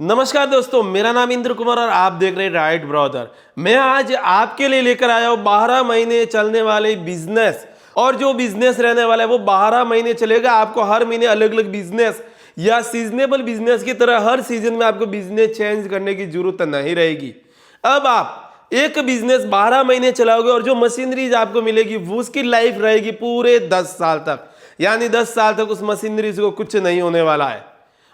नमस्कार दोस्तों, मेरा नाम इंद्र कुमार और आप देख रहे हैं राइट ब्रदर। मैं आज आपके लिए लेकर आया हूँ 12 महीने चलने वाले बिजनेस। और जो बिजनेस रहने वाला है वो 12 महीने चलेगा। आपको हर महीने अलग अलग बिजनेस या सीजनेबल बिजनेस की तरह हर सीजन में आपको बिजनेस चेंज करने की जरूरत नहीं रहेगी। अब आप एक बिजनेस 12 महीने चलाओगे और जो मशीनरीज आपको मिलेगी वो उसकी लाइफ रहेगी पूरे 10 साल तक। यानी 10 साल तक उस मशीनरीज को कुछ नहीं होने वाला है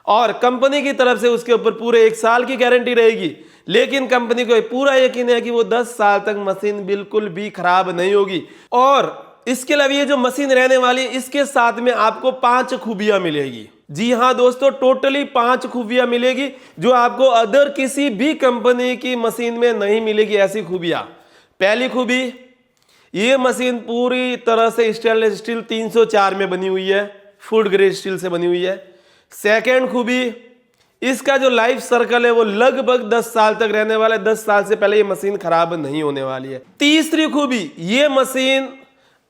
और कंपनी की तरफ से उसके ऊपर पूरे 1 साल की गारंटी रहेगी। लेकिन कंपनी को पूरा यकीन है कि वो 10 साल तक मशीन बिल्कुल भी खराब नहीं होगी। और इसके अलावा ये जो मशीन रहने वाली है इसके साथ में आपको 5 खूबियां मिलेगी। जी हाँ दोस्तों, टोटली 5 खूबियां मिलेगी जो आपको अदर किसी भी कंपनी की मशीन में नहीं मिलेगी। ऐसी खूबियां, पहली खूबी, ये मशीन पूरी तरह से स्टेनलेस स्टील 304 में बनी हुई है, फूड ग्रेड स्टील से बनी हुई है। सेकेंड खूबी, इसका जो लाइफ सर्कल है वो लगभग 10 साल तक रहने वाला है। 10 साल से पहले ये मशीन खराब नहीं होने वाली है। तीसरी खूबी, ये मशीन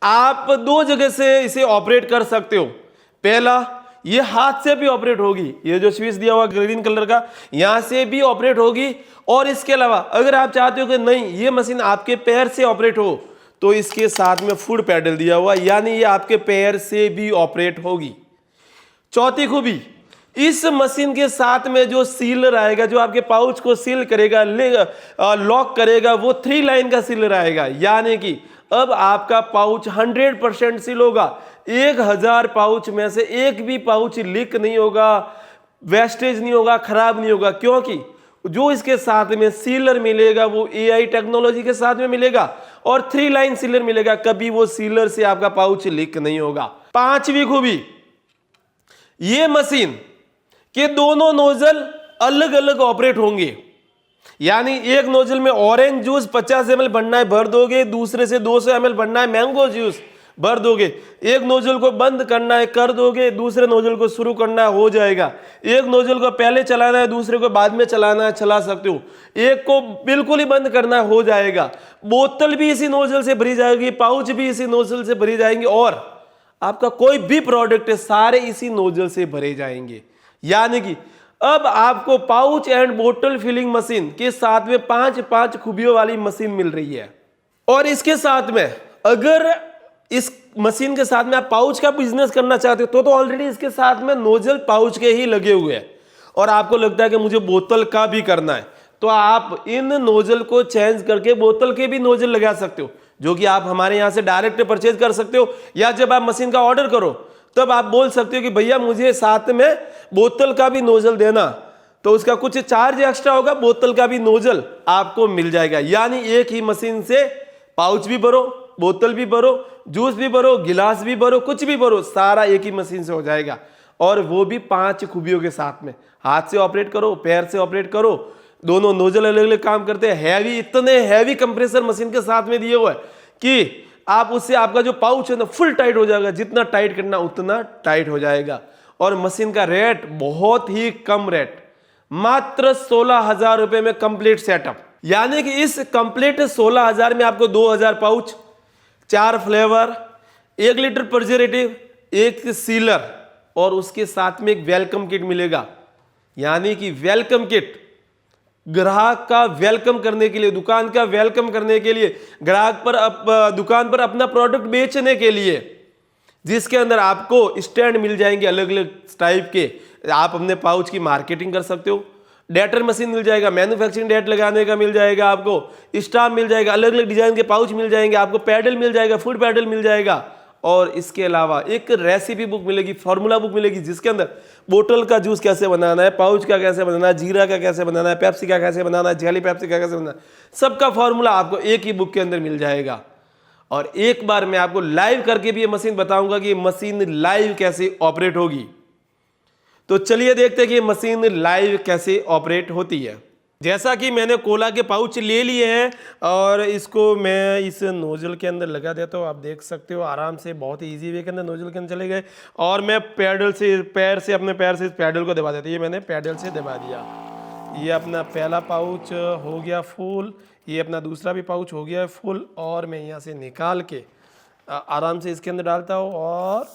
आप 2 जगह से इसे ऑपरेट कर सकते हो। पहला, ये हाथ से भी ऑपरेट होगी, ये जो स्विच दिया हुआ ग्रीन कलर का यहां से भी ऑपरेट होगी। और इसके अलावा अगर आप चाहते हो कि नहीं ये मशीन आपके पैर से ऑपरेट हो तो इसके साथ में फुट पैडल दिया हुआ, यानी ये आपके पैर से भी ऑपरेट होगी। चौथी खूबी, इस मशीन के साथ में जो सीलर आएगा जो आपके पाउच को सील करेगा, लॉक करेगा, वो 3 लाइन का सीलर आएगा। यानी कि अब आपका पाउच 100% सील होगा। 1000 पाउच में से एक भी पाउच लीक नहीं होगा, वेस्टेज नहीं होगा, खराब नहीं होगा, क्योंकि जो इसके साथ में सीलर मिलेगा वो AI टेक्नोलॉजी के साथ में मिलेगा और 3 लाइन सीलर मिलेगा। कभी वो सीलर से आपका पाउच लीक नहीं होगा। पांचवी खूबी, ये मशीन के दोनों नोजल अलग अलग ऑपरेट होंगे। यानी एक नोजल में ऑरेंज जूस 50 ml भरना है भर दोगे, दूसरे से 200 ml भरना है मैंगो जूस भर दोगे। एक नोजल को बंद करना है कर दोगे, दूसरे नोजल को शुरू करना है हो जाएगा। एक नोजल को पहले चलाना है दूसरे को बाद में चलाना है चला सकते हो। एक को बिल्कुल ही बंद करना है हो जाएगा। बोतल भी इसी नोजल से भरी जाएगी, पाउच भी इसी नोजल से भरी जाएंगे और आपका कोई भी प्रोडक्ट है सारे इसी नोजल से भरे जाएंगे। यानी कि अब आपको पाउच एंड बोतल फिलिंग मशीन के साथ में 5 खूबियों वाली मशीन मिल रही है। और इसके साथ में अगर इस मशीन के साथ में आप पाउच का बिजनेस करना चाहते हो तो ऑलरेडी इसके साथ में नोजल पाउच के ही लगे हुए हैं और आपको लगता है कि मुझे बोतल का भी करना है तो आप इन नोजल को चेंज करके बोतल के भी नोजल लगा सकते हो, जो कि आप हमारे यहां से डायरेक्ट परचेज कर सकते हो। या जब आप मशीन का ऑर्डर करो तब आप बोल सकते हो कि भैया मुझे साथ में बोतल का भी नोजल देना, तो उसका कुछ चार्ज एक्स्ट्रा होगा, बोतल का भी नोजल आपको मिल जाएगा। यानी एक ही मशीन से पाउच भी भरो, बोतल भी भरो, जूस भी भरो, गिलास भी भरो, कुछ भी भरो, सारा एक ही मशीन से हो जाएगा। और वो भी 5 खूबियों के साथ में। हाथ से ऑपरेट करो, पैर से ऑपरेट करो, दोनों नोजल अलग अलग काम करते हैं। हैवी, इतने हैवी कंप्रेसर मशीन के साथ में दिए हुए हैं कि आप उससे आपका जो पाउच है ना फुल टाइट हो जाएगा, जितना टाइट करना उतना टाइट हो जाएगा। और मशीन का रेट बहुत ही कम रेट, मात्र 16,000 रुपए में कंप्लीट सेटअप। यानी कि इस कंप्लीट 16,000 में आपको 2,000 pouch, 4 flavour, 1 litre preservative, 1 sealer और उसके साथ में एक वेलकम किट मिलेगा। यानी कि वेलकम किट ग्राहक का वेलकम करने के लिए, दुकान का वेलकम करने के लिए, ग्राहक पर दुकान पर अपना प्रोडक्ट बेचने के लिए, जिसके अंदर आपको स्टैंड मिल जाएंगे अलग अलग टाइप के। आप अपने पाउच की मार्केटिंग कर सकते हो। डेटर मशीन मिल जाएगा, मैन्युफैक्चरिंग डेट लगाने का मिल जाएगा, आपको स्टाफ मिल जाएगा, अलग अलग डिजाइन के पाउच मिल जाएंगे, आपको पैडल मिल जाएगा, फूड पैडल मिल जाएगा। और इसके अलावा एक रेसिपी बुक मिलेगी, फॉर्मूला बुक मिलेगी, जिसके अंदर बोतल का जूस कैसे बनाना है, पाउच का कैसे बनाना है, जीरा का कैसे बनाना है, पेप्सी का कैसे बनाना है, जेली पेप्सी का कैसे बनाना है, सबका फॉर्मूला आपको एक ही बुक के अंदर मिल जाएगा। और एक बार मैं आपको लाइव करके भी ये मशीन बताऊंगा कि ये मशीन लाइव कैसे ऑपरेट होगी। तो चलिए देखते हैं कि ये मशीन लाइव कैसे ऑपरेट होती है। जैसा कि मैंने कोला के पाउच ले लिए हैं और इसको मैं इस नोजल के अंदर लगा देता हूँ। आप देख सकते हो आराम से, बहुत ही ईजी वे के अंदर नोजल के अंदर चले गए। और मैं पैडल से, अपने पैर से इस पैडल को दबा देता हूँ। ये मैंने पैडल से दबा दिया। ये अपना पहला पाउच हो गया फुल, ये अपना दूसरा भी पाउच हो गया है फुल। और मैं यहाँ से निकाल के आराम से इसके अंदर डालता हूँ और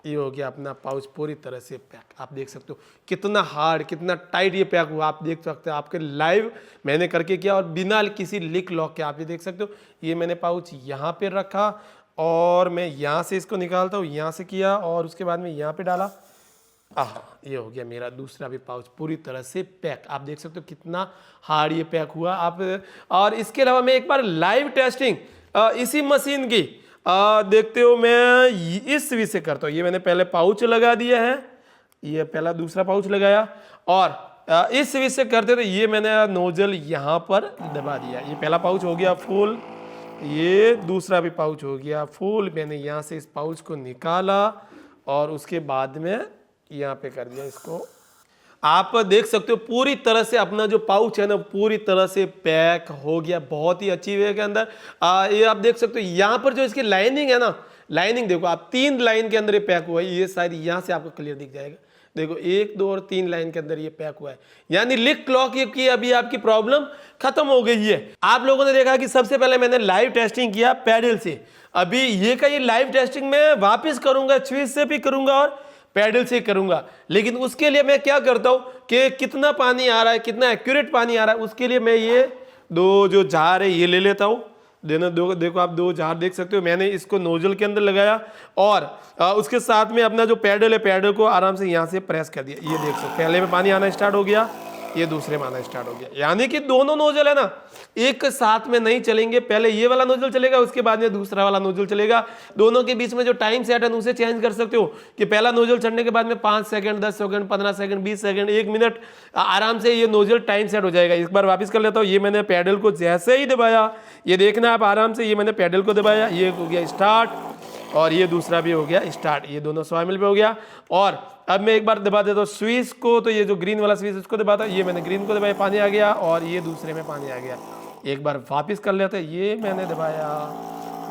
ये हो गया अपना पाउच पूरी तरह से पैक। आप देख सकते हो कितना हार्ड, कितना टाइट ये पैक हुआ। आप देख सकते हो, आपके लाइव मैंने करके किया और बिना किसी लिक लॉक के। आप ये देख सकते हो, ये मैंने पाउच यहाँ पे रखा और मैं यहाँ से इसको निकालता हूँ, यहाँ से किया और उसके बाद में यहाँ पे डाला। ये हो गया मेरा दूसरा भी पाउच पूरी तरह से पैक। आप देख सकते हो कितना हार्ड ये पैक हुआ। आप और इसके अलावा मैं एक बार लाइव टेस्टिंग इसी मशीन की देखते हो, मैं इस स्विच से करता हूँ। ये मैंने पहले पाउच लगा दिया है, ये पहला दूसरा पाउच लगाया और इस स्विच से करते तो ये मैंने नोजल यहाँ पर दबा दिया। ये पहला पाउच हो गया फुल, ये दूसरा भी पाउच हो गया फुल। मैंने यहाँ से इस पाउच को निकाला और उसके बाद में यहाँ पे कर दिया इसको। आप देख सकते हो पूरी तरह से अपना जो पाउच है ना पूरी तरह से पैक हो गया, बहुत ही अच्छी वे के अंदर। ये आप देख सकते हो यहाँ पर जो इसकी लाइनिंग है ना, लाइनिंग देखो आप 3 लाइन के अंदर ये पैक हुआ है। ये शायद यहाँ से आपको क्लियर दिख जाएगा, देखो 1 2 और 3 लाइन के अंदर ये पैक हुआ है। यानी लिक क्लॉक की अभी आपकी प्रॉब्लम खत्म हो गई है। आप लोगों ने देखा कि सबसे पहले मैंने लाइव टेस्टिंग किया पैडल से, अभी ये लाइव टेस्टिंग मैं वापिस करूंगा, स्विच से भी करूंगा और पैडल से करूंगा। लेकिन उसके लिए मैं क्या करता हूं कि कितना पानी आ रहा है, कितना एक्यूरेट पानी आ रहा है, उसके लिए मैं ये 2 जो जार है ये ले लेता हूं। देखो आप 2 जार देख सकते हो, मैंने इसको नोजल के अंदर लगाया और उसके साथ में अपना जो पैडल है, पैडल को आराम से यहाँ से प्रेस कर दिया। ये देख सकते हो पहले में पानी आना स्टार्ट हो गया, ये दूसरे में आना स्टार्ट हो गया। यानी कि दोनों नोजल है ना एक साथ में नहीं चलेंगे, पहले ये वाला नोजल चलेगा उसके बाद में दूसरा वाला नोजल चलेगा। दोनों के बीच में जो टाइम सेट है उसे चेंज कर सकते हो कि पहला नोजल चढ़ने के बाद में 5 second, 10 second, 15 second, 20 second, 1 minute आराम से ये नोजल टाइम सेट हो जाएगा। एक बार वापस कर लेता हूँ। ये मैंने पैडल को जैसे ही दबाया, ये देखना आप आराम से, ये मैंने पैडल को दबाया, ये हो गया स्टार्ट और ये दूसरा भी हो गया स्टार्ट। ये दोनों 100 ml पे हो गया। और अब मैं एक बार दबा देता हूँ स्विच को, तो ये जो ग्रीन वाला स्विच उसको दबाता, ये मैंने ग्रीन को दबाया, पानी आ गया और ये दूसरे में पानी आ गया। एक बार वापस कर लेते हैं, ये मैंने दबाया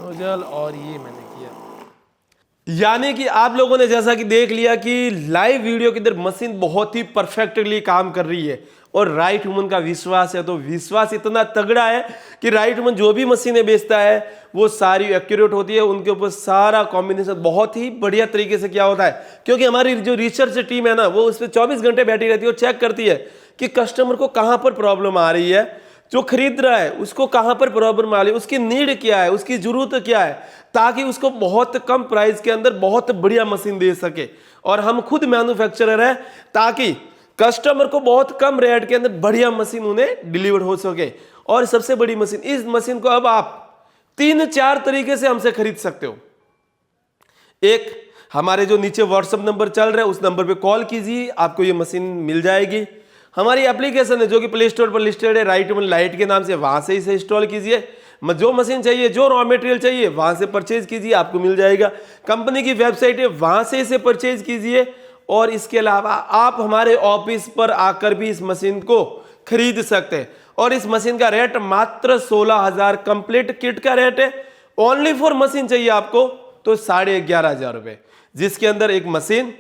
नोजल और ये मैंने किया। यानी कि आप लोगों ने जैसा कि देख लिया कि लाइव वीडियो के अंदर मशीन बहुत ही परफेक्टली काम कर रही है और राइट ह्यूमन का विश्वास है, तो विश्वास इतना तगड़ा है कि राइट ह्यूमन जो भी मशीनें बेचता है वो सारी एक्यूरेट होती है, उनके ऊपर सारा कॉम्बिनेशन बहुत ही बढ़िया तरीके से किया होता है। क्योंकि हमारी जो रिसर्च टीम है ना वो उस पर 24 घंटे बैठी रहती है और चेक करती है कि कस्टमर को कहाँ पर प्रॉब्लम आ रही है, जो खरीद रहा है उसको कहाँ पर प्रॉब्लम आ रही है, उसकी नीड क्या है, उसकी जरूरत क्या है, ताकि उसको बहुत कम प्राइस के अंदर बहुत बढ़िया मशीन दे सके। और हम खुद मैन्युफैक्चरर है ताकि कस्टमर को बहुत कम रेट के अंदर बढ़िया मशीन उन्हें डिलीवर हो सके। और सबसे बड़ी मशीन, इस मशीन को अब आप 3-4 तरीके से हमसे खरीद सकते हो। एक, हमारे जो नीचे व्हाट्सएप नंबर चल रहा है उस नंबर पे कॉल कीजिए, आपको ये मशीन मिल जाएगी। हमारी एप्लीकेशन है जो कि प्ले स्टोर पर लिस्टेड है, राइट ह्यूमन लाइट के नाम से, वहां से इसे इंस्टॉल कीजिए। जो मशीन चाहिए, जो रॉ मटेरियल चाहिए वहां से परचेज कीजिए, आपको मिल जाएगा। कंपनी की वेबसाइट है वहां से इसे परचेज कीजिए। और इसके अलावा आप हमारे ऑफिस पर आकर भी इस मशीन को खरीद सकते हैं। और इस मशीन का रेट मात्र 16,000 कंप्लीट किट का रेट है। ओनली फॉर मशीन चाहिए आपको तो 11,500 रुपए, जिसके अंदर एक मशीन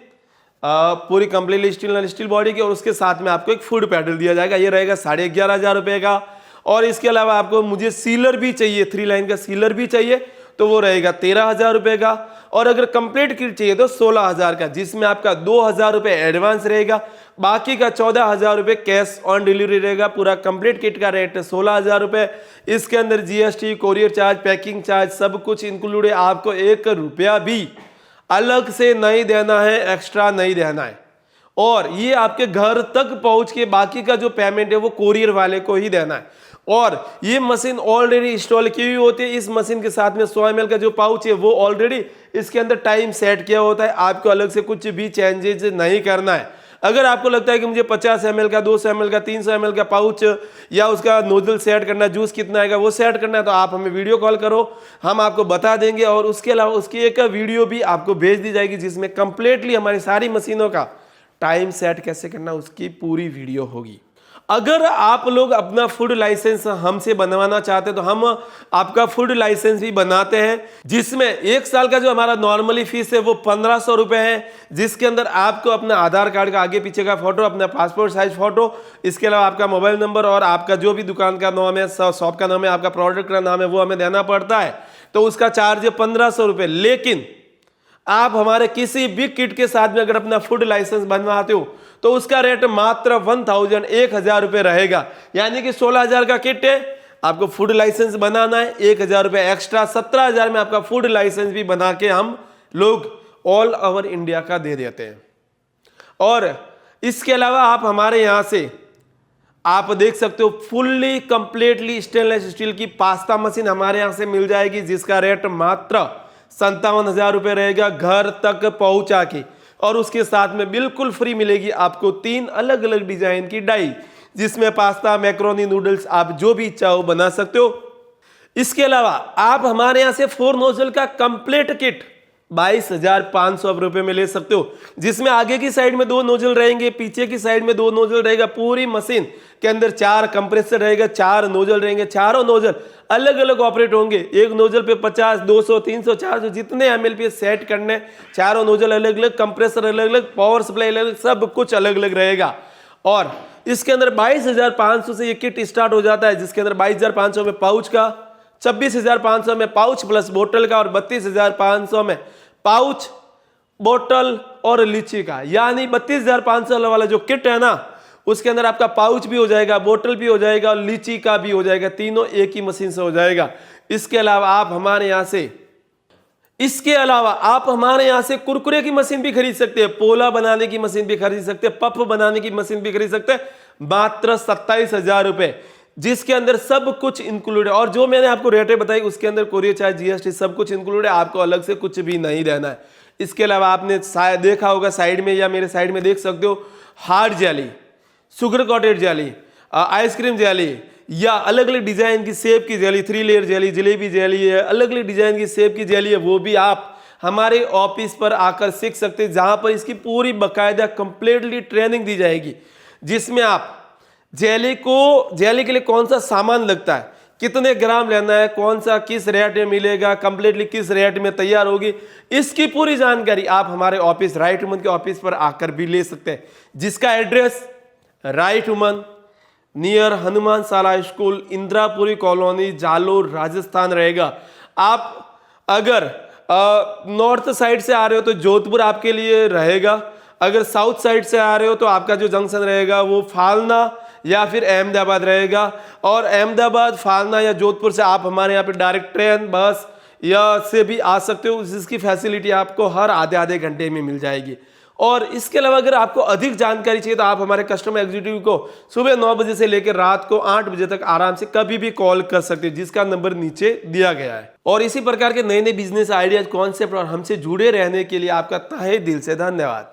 पूरी कंप्लीटली स्टील बॉडी की और उसके साथ में आपको एक फुट पैडल दिया जाएगा, ये रहेगा 11,500 रुपए का। और इसके अलावा आपको मुझे सीलर भी चाहिए, 3 लाइन का सीलर भी चाहिए तो वो रहेगा 13,000 रुपए का। और अगर कंप्लीट किट चाहिए तो 16,000 का, जिसमें आपका 2,000 रुपए एडवांस रहेगा, बाकी का 14,000 रुपए कैश ऑन डिलीवरी रहेगा। पूरा कंप्लीट किट का रेट है 16,000 रुपए। इसके अंदर GST, courier charge, packing charge सब कुछ इंक्लूड है। आपको 1 रुपया भी अलग से नहीं देना है, एक्स्ट्रा नहीं देना है। और ये आपके घर तक पहुंच के बाकी का जो पेमेंट है वो कोरियर वाले को ही देना है। और ये मशीन ऑलरेडी इंस्टॉल की हुई होती है। इस मशीन के साथ में 100 ml का जो पाउच है वो ऑलरेडी इसके अंदर टाइम सेट किया होता है, आपको अलग से कुछ भी चेंजेस नहीं करना है। अगर आपको लगता है कि मुझे 50 ml का, 200 ml का, 300 ml का पाउच या उसका नोजल सेट करना है, जूस कितना आएगा वो सेट करना है, तो आप हमें वीडियो कॉल करो, हम आपको बता देंगे। और उसके अलावा उसकी एक वीडियो भी आपको भेज दी जाएगी जिसमें कंप्लीटली हमारी सारी मशीनों का टाइम सेट कैसे करना उसकी पूरी वीडियो होगी। अगर आप लोग अपना फूड लाइसेंस हमसे बनवाना चाहते हैं तो हम आपका फूड लाइसेंस भी बनाते हैं, जिसमें 1 साल का जो हमारा नॉर्मली फीस है वो 1,500 रुपए है, जिसके अंदर आपको अपना आधार कार्ड का आगे पीछे का फोटो, अपना पासपोर्ट साइज फोटो, इसके अलावा आपका मोबाइल नंबर और आपका जो भी दुकान का नाम है, शॉप का नाम है, आपका प्रोडक्ट का नाम है वो हमें देना पड़ता है। तो उसका चार्ज है 1,500 रुपए। लेकिन आप हमारे किसी भी किट के साथ में अगर अपना फूड लाइसेंस बनवाते हो तो उसका रेट मात्र 1000 रुपए रहेगा। यानी कि 16,000 का किट है, आपको फूड लाइसेंस बनाना है, 1000 रुपए एक्स्ट्रा, 17,000 में आपका फूड लाइसेंस भी बना के हम लोग ऑल ओवर इंडिया का दे देते हैं। और इसके अलावा आप हमारे यहां से आप देख सकते हो फुल्ली कंप्लीटली स्टेनलेस स्टील की पास्ता मशीन हमारे यहां से मिल जाएगी, जिसका रेट मात्र 57,000 रुपए रहेगा घर तक पहुंचा के। और उसके साथ में बिल्कुल फ्री मिलेगी आपको 3 अलग अलग डिजाइन की डाई, जिसमें पास्ता, मैक्रोनी, नूडल्स आप जो भी चाहो बना सकते हो। इसके अलावा आप हमारे यहां से 4 नोजल का कंप्लीट किट 22,500 रुपए में ले सकते हो, जिसमें आगे की साइड में 2 नोजल रहेंगे, पीछे की साइड में 2 नोजल रहेगा। पूरी मशीन के अंदर 4 कंप्रेसर रहेगा, 4 नोजल रहेंगे, चारों नोजल अलग अलग ऑपरेट होंगे। एक नोजल पे 50, 200, 300, 400 जितने एमएल पे सेट करने, चारों नोजल अलग अलग, कंप्रेसर अलग अलग, पावर सप्लाई अलग अलग, सब कुछ अलग अलग रहेगा। और इसके अंदर 22,500 से ये किट स्टार्ट हो जाता है, जिसके अंदर 22,500 में पाउच का, 26,500 में पाउच प्लस बोतल का और 32,500 में पाउच, बोतल और लीची का। यानी 32,500 वाला जो किट है ना, उसके अंदर आपका पाउच भी हो जाएगा, बोतल भी हो जाएगा और लीची का भी हो जाएगा, तीनों एक ही मशीन से हो जाएगा। इसके अलावा आप हमारे यहां से कुरकुरे की मशीन भी खरीद सकते हैं, पोला बनाने की मशीन भी खरीद सकते हैं, पफ बनाने की मशीन भी खरीद सकते हैं, मात्र 27,000 रुपए, जिसके अंदर सब कुछ इंक्लूड है। और जो मैंने आपको रेटें बताई उसके अंदर कोरियर चार्ज, जीएसटी सब कुछ इंक्लूड है, आपको अलग से कुछ भी नहीं देना है। इसके अलावा आपने देखा होगा साइड में या मेरे साइड में देख सकते हो, hard jelly, sugar coated jelly, ice cream jelly या अलग अलग डिजाइन की सेब की jelly, 3 layer jelly, jalebi jelly है, अलग अलग डिजाइन की सेब की जेली है, वो भी आप हमारे ऑफिस पर आकर सीख सकते हैं, जहां पर इसकी पूरी बाकायदा कंप्लीटली ट्रेनिंग दी जाएगी, जिसमें आप जेली के लिए कौन सा सामान लगता है, कितने ग्राम लेना है, कौन सा किस रेट में मिलेगा, कंप्लीटली किस रेट में तैयार होगी, इसकी पूरी जानकारी आप हमारे ऑफिस राइट वुमन के ऑफिस पर आकर भी ले सकते हैं, जिसका address right woman near Hanuman साला स्कूल, इंदिरापुरी कॉलोनी, जालोर, राजस्थान रहेगा। आप अगर नॉर्थ साइड से आ रहे हो तो जोधपुर आपके लिए रहेगा, अगर साउथ साइड से आ रहे हो तो आपका जो जंक्शन रहेगा वो फालना या फिर अहमदाबाद रहेगा। और अहमदाबाद, फालना या जोधपुर से आप हमारे यहाँ पे डायरेक्ट ट्रेन, बस या से भी आ सकते हो, जिसकी फैसिलिटी आपको हर आधे घंटे में मिल जाएगी। और इसके अलावा अगर आपको अधिक जानकारी चाहिए तो आप हमारे कस्टमर एग्जीक्यूटिव को सुबह 9 बजे से लेकर रात को 8 बजे तक आराम से कभी भी कॉल कर सकते हैं, जिसका नंबर नीचे दिया गया है। और इसी प्रकार के नए नए बिजनेस आइडियाज, कॉन्सेप्ट और हमसे जुड़े रहने के लिए आपका तहे दिल से धन्यवाद।